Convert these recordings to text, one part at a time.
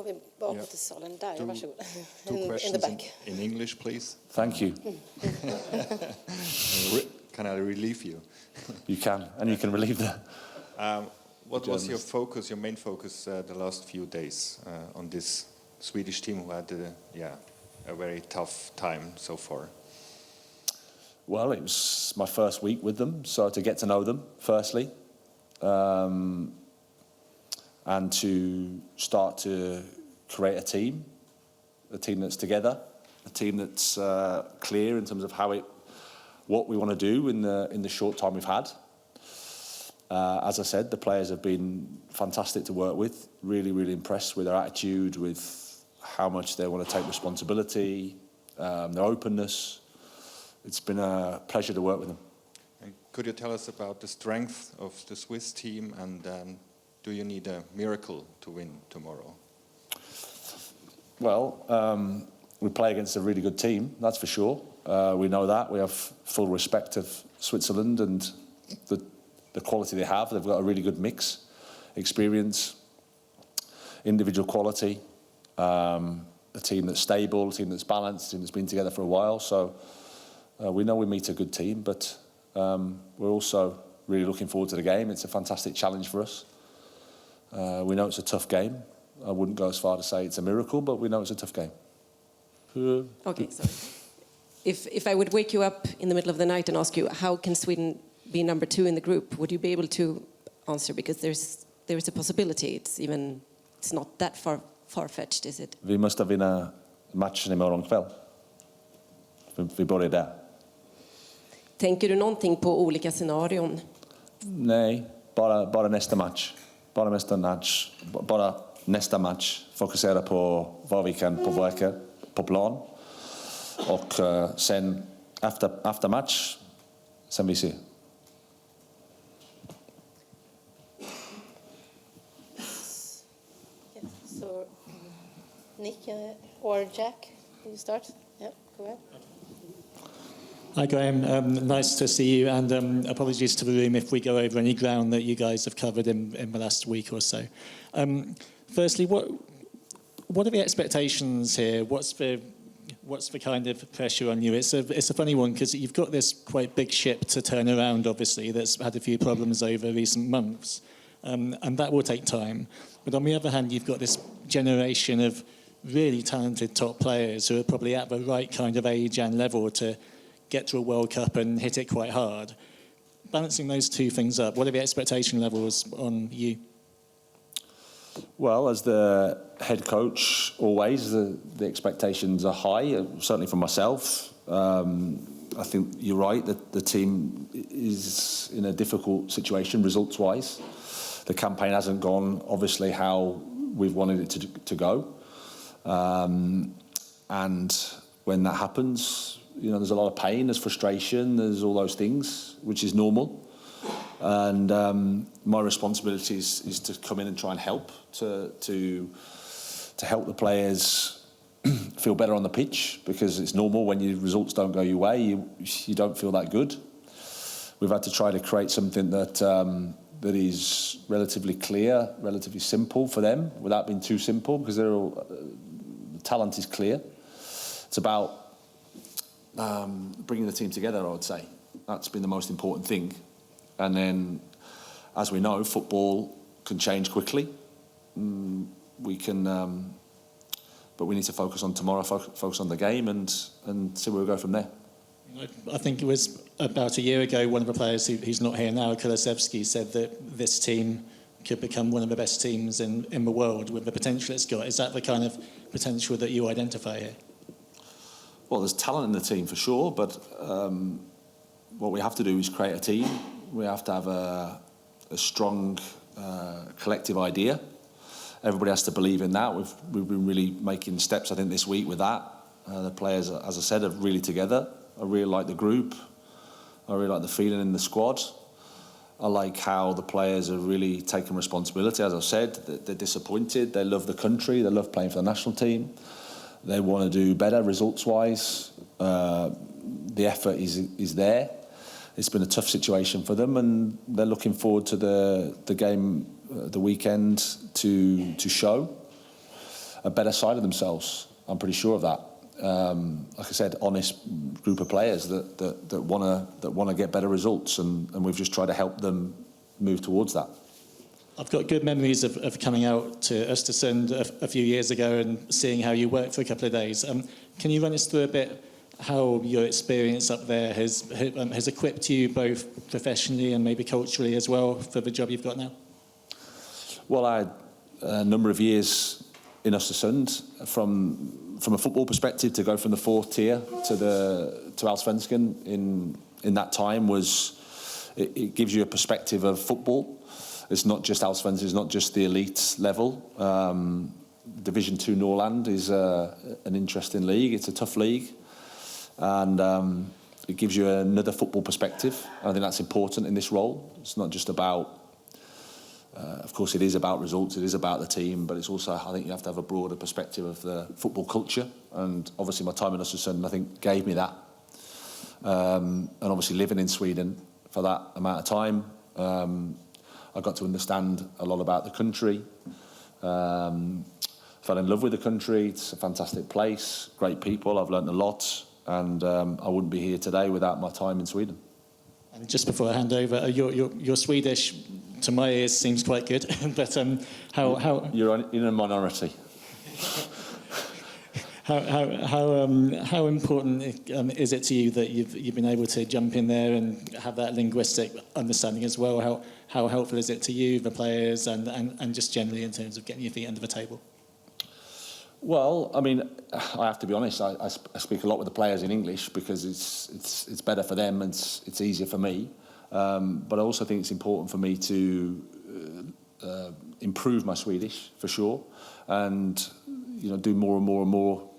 vi bakåt i salen. Där, varsågod. Two questions in the back. In English, please. Thank you. Can I relieve you? You can, and you can relieve the... What was your focus, your main focus, the last few days on this Swedish team who had a very tough time so far? Well, it was my first week with them, so to get to know them, firstly, and to start to create a team that's together, a team that's clear in terms of what we want to do in the short time we've had. As I said, the players have been fantastic to work with. Really, really impressed with their attitude, with how much they want to take responsibility, their openness. It's been a pleasure to work with them. And could you tell us about the strength of the Swiss team, and do you need a miracle to win tomorrow? Well, we play against a really good team, that's for sure. We know that. We have full respect of Switzerland and the quality they have. They've got a really good mix, experience, individual quality, a team that's stable, a team that's balanced, a team that's been together for a while. So we know we meet a good team, but we're also really looking forward to the game. It's a fantastic challenge for us. We know it's a tough game. I wouldn't go as far to say it's a miracle, but we know it's a tough game. Okay, sorry. If I would wake you up in the middle of the night and ask you, how can Sweden be number 2 in the group, would you be able to answer? Because there's a possibility. It's not that far-fetched, is it? Vi måste vinna matchen imorgon kväll. Vi börjar där. Tänker du någonting på olika scenarion? Nej, bara nästa match. Bara nästa match. Fokusera på vad vi kan påverka på plan. Och sen efter match, sen vi ser. So, Nick or Jack, you start? Yeah, go ahead. Hi Graham, nice to see you, and apologies to the room if we go over any ground that you guys have covered in the last week or so. Firstly, what are the expectations here? What's the kind of pressure on you? It's a funny one because you've got this quite big ship to turn around, obviously, that's had a few problems over recent months, and that will take time. But on the other hand, you've got this generation of really talented top players who are probably at the right kind of age and level to get to a World Cup and hit it quite hard. Balancing those two things up, what are the expectation levels on you? Well, as the head coach, always the expectations are high, certainly for myself. I think you're right that the team is in a difficult situation results-wise. The campaign hasn't gone, obviously, how we've wanted it to go. And when that happens, you know, there's a lot of pain, there's frustration, there's all those things, which is normal. And my responsibility is to come in and try and help, to help the players feel better on the pitch, because it's normal when your results don't go your way, you don't feel that good. We've had to try to create something that is relatively clear, relatively simple for them, without being too simple, because the talent is clear. It's about bringing the team together, I would say. That's been the most important thing. And then, as we know, football can change quickly. But we need to focus on tomorrow, focus on the game, and see where we go from there. I think it was about a year ago, one of the players who's not here now, Kulusevski, said that this team could become one of the best teams in the world with the potential it's got. Is that the kind of potential that you identify here? Well, there's talent in the team for sure, but what we have to do is create a team. We have to have a strong collective idea. Everybody has to believe in that. We've been really making steps, I think, this week with that. The players, as I said, are really together. I really like the group. I really like the feeling in the squad. I like how the players are really taking responsibility. As I said, they're disappointed. They love the country. They love playing for the national team. They want to do better results-wise. The effort is there. It's been a tough situation for them, and they're looking forward to the game, the weekend, to show. a better side of themselves. I'm pretty sure of that. Like I said, honest group of players that want to get better results, and we've just tried to help them move towards that. I've got good memories of coming out to Östersund a few years ago and seeing how you worked for a couple of days. Can you run us through a bit how your experience up there has equipped you both professionally and maybe culturally as well for the job you've got now? Well, I had a number of years in Östersund from a football perspective. To go from the 4th tier to Allsvenskan in that time it gives you a perspective of football. It's not just Allsvenskan, it's not just the elite level. Division 2 Norrland is an interesting league. It's a tough league, and it gives you another football perspective. And I think that's important in this role. It's not just about, of course, it is about results, it is about the team, but it's also, I think you have to have a broader perspective of the football culture. And obviously my time in Östersund, I think, gave me that. And obviously living in Sweden for that amount of time, I got to understand a lot about the country. Fell in love with the country. It's a fantastic place, great people. I've learned a lot, and I wouldn't be here today without my time in Sweden. And just before I hand over, your Swedish, to my ears, seems quite good. But how you're in a minority. How important is it to you that you've been able to jump in there and have that linguistic understanding as well? How helpful is it to you, the players, and just generally in terms of getting your feet under the table? Well, I mean, I have to be honest. I speak a lot with the players in English because it's better for them and it's easier for me. But I also think it's important for me to improve my Swedish for sure, and do more and more and more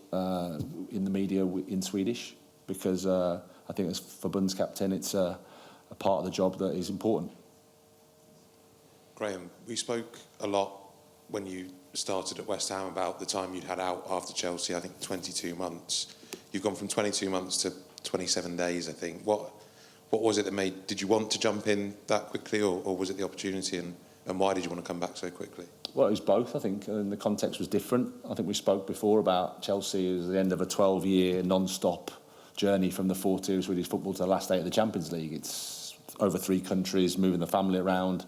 in the media in Swedish, because I think as Förbundskapten it's a part of the job that is important. Graham, we spoke a lot when you started at West Ham about the time you'd had out after Chelsea. I think 22 months. You've gone from 22 months to 27 days, I think. What was it that made? Did you want to jump in that quickly, or was it the opportunity, and why did you want to come back so quickly? Well, it was both, I think, and the context was different. I think we spoke before about Chelsea as the end of a 12-year non-stop journey from the 4th tier of Swedish football to the last 8 of the Champions League. It's over 3 countries, moving the family around.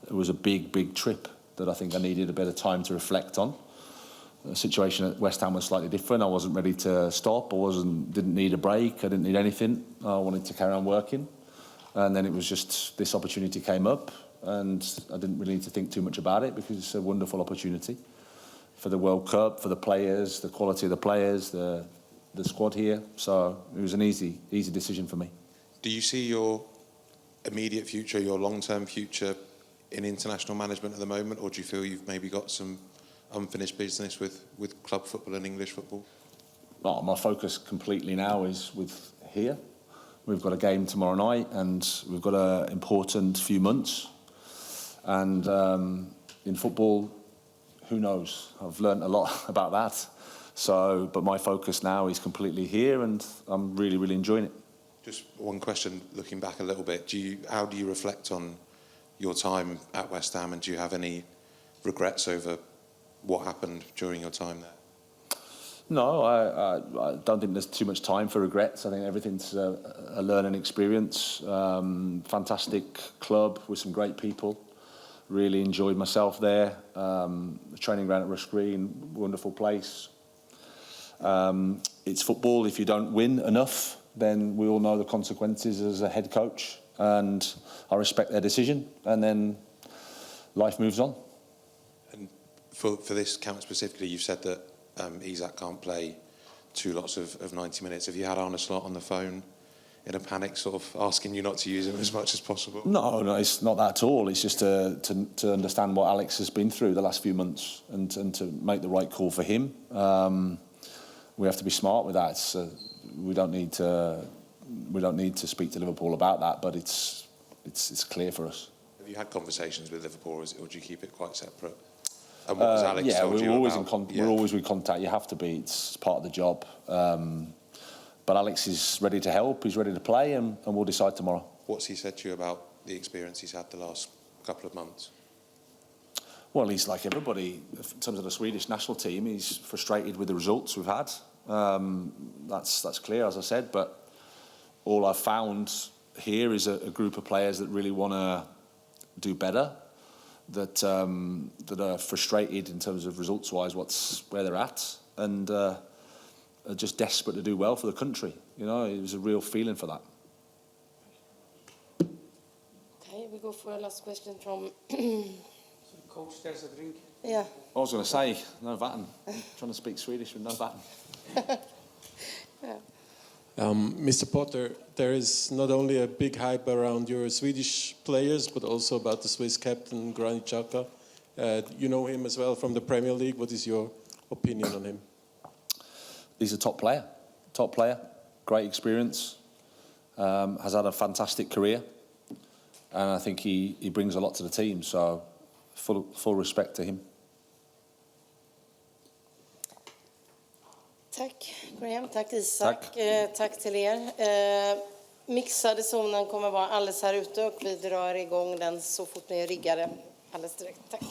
It was a big, big trip that I think I needed a bit of time to reflect on. The situation at West Ham was slightly different. I wasn't ready to stop. Didn't need a break. I didn't need anything. I wanted to carry on working. And then it was just this opportunity came up, and I didn't really need to think too much about it because it's a wonderful opportunity for the World Cup, for the players, the quality of the players, the squad here. So it was an easy decision for me. Do you see your immediate future, your long-term future in international management at the moment, or do you feel you've maybe got some unfinished business with club football and English football? Well, my focus completely now is with here. We've got a game tomorrow night, and we've got an important few months. And in football, who knows? I've learned a lot about that. So, but my focus now is completely here, and I'm really, really enjoying it. Just one question, looking back a little bit. How do you reflect on your time at West Ham, and do you have any regrets over what happened during your time there? No, I don't think there's too much time for regrets. I think everything's a learning experience. Fantastic club with some great people. Really enjoyed myself there. The training ground at Rush Green, wonderful place. It's football. If you don't win enough, then we all know the consequences as a head coach. And I respect their decision, and then life moves on. And for this camp specifically, you've said that Isak can't play 2 lots of 90 minutes. Have you had Arne Slot on the phone in a panic, sort of asking you not to use him as much as possible? No, it's not that at all. It's just to understand what Alex has been through the last few months and to make the right call for him. We have to be smart with that. We don't need to speak to Liverpool about that, but it's clear for us. Have you had conversations with Liverpool, or do you keep it quite separate? And what has Alex told you about? We're always in contact. You have to be. It's part of the job. But Alex is ready to help. He's ready to play, and we'll decide tomorrow. What's he said to you about the experience he's had the last couple of months? Well, he's like everybody in terms of the Swedish national team. He's frustrated with the results we've had. That's clear, as I said. But all I've found here is a group of players that really want to do better. That are frustrated in terms of results-wise, where they're at, and are just desperate to do well for the country. You know, it was a real feeling for that. Okay, we go for a last question from. Coach, there's a drink. Yeah. I was going to say, no Vatten. Trying to speak Swedish with no Vatten. Mr. Potter, there is not only a big hype around your Swedish players, but also about the Swiss captain, Granit Xhaka. You know him as well from the Premier League. What is your opinion on him? He's a top player, great experience, has had a fantastic career, and I think he brings a lot to the team, so full respect to him. Tack Graham, tack Isak, tack till er. Mixade zonen kommer vara alldeles här ute och vi drar igång den så fort ni är riggade alldeles direkt. Tack.